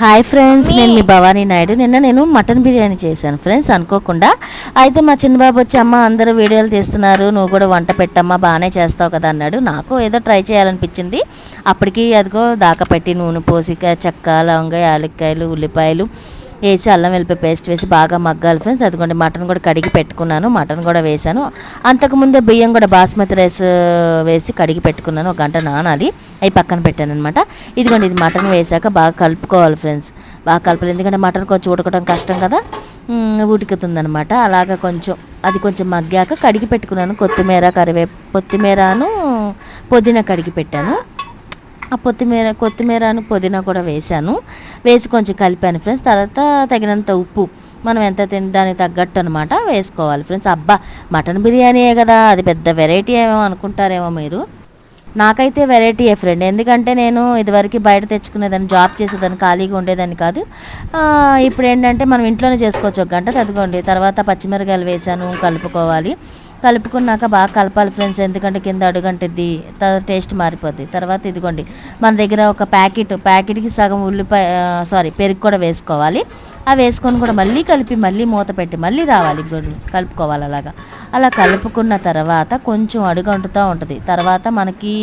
Hi friends, నేను మీ భవానీ నాయుడు. నిన్న నేను మటన్ బిర్యానీ చేశాను ఫ్రెండ్స్, అనుకోకుండా. అయితే మా చిన్నబాబు వచ్చి, అమ్మ అందరూ వీడియోలు తీస్తున్నారు, నువ్వు కూడా వంట పెట్టమ్మా, బాగానే చేస్తావు కదా అన్నాడు. నాకు ఏదో ట్రై చేయాలనిపించింది. అప్పటికి అదిగో దాకా పెట్టి నూనె పోసి చెక్క, లవంగ, యాలక్కాయలు, ఉల్లిపాయలు వేసి అల్లం వెల్లిపాయ పేస్ట్ వేసి బాగా మగ్గాలి ఫ్రెండ్స్. అదిగోండి మటన్ కూడా కడిగి పెట్టుకున్నాను, మటన్ కూడా వేసాను. అంతకుముందే బియ్యం కూడా బాస్మతి రైస్ వేసి కడిగి పెట్టుకున్నాను, 1 గంట నానాలి, అవి పక్కన పెట్టాను అనమాట. ఇదిగోండి ఇది మటన్ వేసాక బాగా కలుపుకోవాలి ఫ్రెండ్స్, బాగా కలపాలి. ఎందుకంటే మటన్ కొంచెం ఉడకడం కష్టం కదా, ఉడుకుతుందనమాట. అలాగా కొంచెం మగ్గాక కడిగి పెట్టుకున్నాను కొత్తిమీరను పుదీనా కడిగి పెట్టాను. ఆ కొత్తిమీరను పుదీనా కూడా వేసి కొంచెం కలిపాను ఫ్రెండ్స్. తర్వాత తగినంత ఉప్పు, మనం ఎంత దానికి తగ్గట్టు అనమాట వేసుకోవాలి ఫ్రెండ్స్. అబ్బా, మటన్ బిర్యానీయే కదా, అది పెద్ద వెరైటీ ఏమో అనుకుంటారేమో మీరు. నాకైతే వెరైటీయే ఫ్రెండ్, ఎందుకంటే నేను ఇదివరకు బయట తెచ్చుకునేదాన్ని, జాబ్ చేసేదాన్ని, ఖాళీగా ఉండేదాన్ని కాదు. ఇప్పుడు ఏంటంటే మనం ఇంట్లోనే చేసుకోవచ్చు, 1 గంట తదుకోండి. తర్వాత పచ్చిమిరకాయలు వేసాను, కలుపుకున్నాక బాగా కలపాలి ఫ్రెండ్స్, ఎందుకంటే కింద అడుగంటిద్ది, టేస్ట్ మారిపోద్ది. తర్వాత ఇదిగోండి మన దగ్గర ఒక ప్యాకెట్కి సగం పెరుగు కూడా వేసుకోవాలి. అవి వేసుకొని కూడా మళ్ళీ కలిపి, మళ్ళీ మూత పెట్టి, మళ్ళీ రావాలి, కలుపుకోవాలి. అలా కలుపుకున్న తర్వాత కొంచెం అడుగంటుతూ ఉంటుంది. తర్వాత మనకి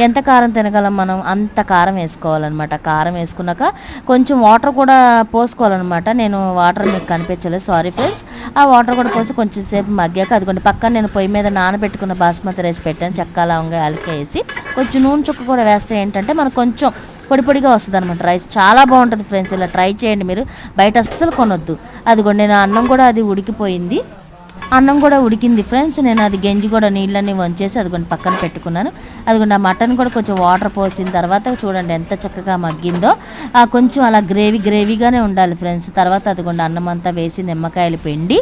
ఎంత కారం తినగలం మనం, అంత కారం వేసుకోవాలన్నమాట. కారం వేసుకున్నాక కొంచెం వాటర్ కూడా పోసుకోవాలన్నమాట. నేను వాటర్ మీకు కనిపించలేదు, సారీ ఫ్రెండ్స్. ఆ వాటర్ కూడా పోసి కొంచెం సేపు మగ్గాక అదిగోండి పక్కన నేను పొయ్యి మీద నానబెట్టుకున్న బాస్మతి రైస్ పెట్టాను, చెక్క, లవంగ, యాలక్కాయ వేసి కొంచెం నూనె చుక్క కూడా వేస్తే ఏంటంటే మనకు కొంచెం పొడిగా వస్తుంది అనమాట రైస్. చాలా బాగుంటుంది ఫ్రెండ్స్, ఇలా ట్రై చేయండి మీరు, బయట అస్సలు కొనొద్దు. అదిగోండి నేను అన్నం కూడా ఉడికిపోయింది, అన్నం కూడా ఉడికింది ఫ్రెండ్స్. నేను అది గెంజి కూడా నీళ్ళన్నీ వంచేసి అదిగోండి పక్కన పెట్టుకున్నాను. అదిగోండి ఆ మటన్ కూడా కొంచెం వాటర్ పోసిన తర్వాత చూడండి ఎంత చక్కగా మగ్గిందో. కొంచెం అలా గ్రేవీగానే ఉండాలి ఫ్రెండ్స్. తర్వాత అదిగోండి అన్నం అంతా వేసి నిమ్మకాయలు పిండి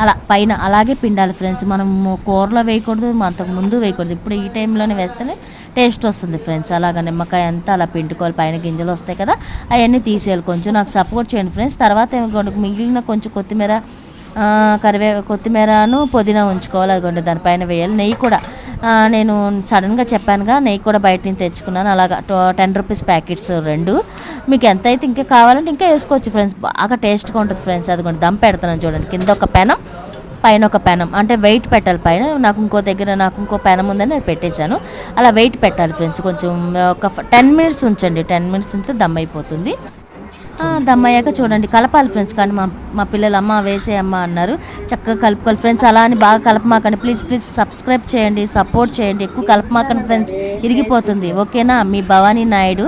అలా పైన అలాగే పిండాలి ఫ్రెండ్స్. మనం కూరలో వేయకూడదు, అంతకు ముందు వేయకూడదు, ఇప్పుడు ఈ టైంలోనే వేస్తేనే టేస్ట్ వస్తుంది ఫ్రెండ్స్. అలాగ నిమ్మకాయ అంతా అలా పిండుకోవాలి, పైన గింజలు వస్తాయి కదా, అవన్నీ తీసేయాలి. కొంచెం నాకు సపోర్ట్ చేయండి ఫ్రెండ్స్. తర్వాత మిగిలిన కొంచెం కొత్తిమీరను పుదీనా ఉంచుకోవాలి, అదిగోండి దానిపైన వేయాలి. నెయ్యి కూడా నేను సడన్గా చెప్పానుగా, నెయ్యి కూడా బయట నుంచి తెచ్చుకున్నాను. అలాగా 10 రూపీస్ ప్యాకెట్స్ 2. మీకు ఎంత అయితే ఇంకా కావాలంటే ఇంకా వేసుకోవచ్చు ఫ్రెండ్స్, బాగా టేస్ట్గా ఉంటుంది ఫ్రెండ్స్. అదిగోండి దమ్ పెడుతున్నాను చూడండి, కింద ఒక పెనం, పైన ఒక పెనం, అంటే వెయిట్ పెట్టాలి పైన. నాకు ఇంకో పెనం ఉందని అది పెట్టేశాను. అలా వెయిట్ పెట్టాలి ఫ్రెండ్స్. కొంచెం ఒక 10 మినిట్స్ ఉంచండి, 10 మినిట్స్ ఉంచితే దమ్ అయిపోతుంది. దమ్ అయ్యాక చూడండి కలపాలి ఫ్రెండ్స్. కానీ మా పిల్లలు అమ్మ వేసే అమ్మ అన్నారు, చక్కగా కలుపుకోవాలి ఫ్రెండ్స్. అలా అని బాగా కలపమాకండి ప్లీజ్, సబ్స్క్రైబ్ చేయండి, సపోర్ట్ చేయండి. ఎక్కువ కలపమాకండి ఫ్రెండ్స్, ఇరిగిపోతుంది. ఓకేనా? మీ భవానీ నాయుడు.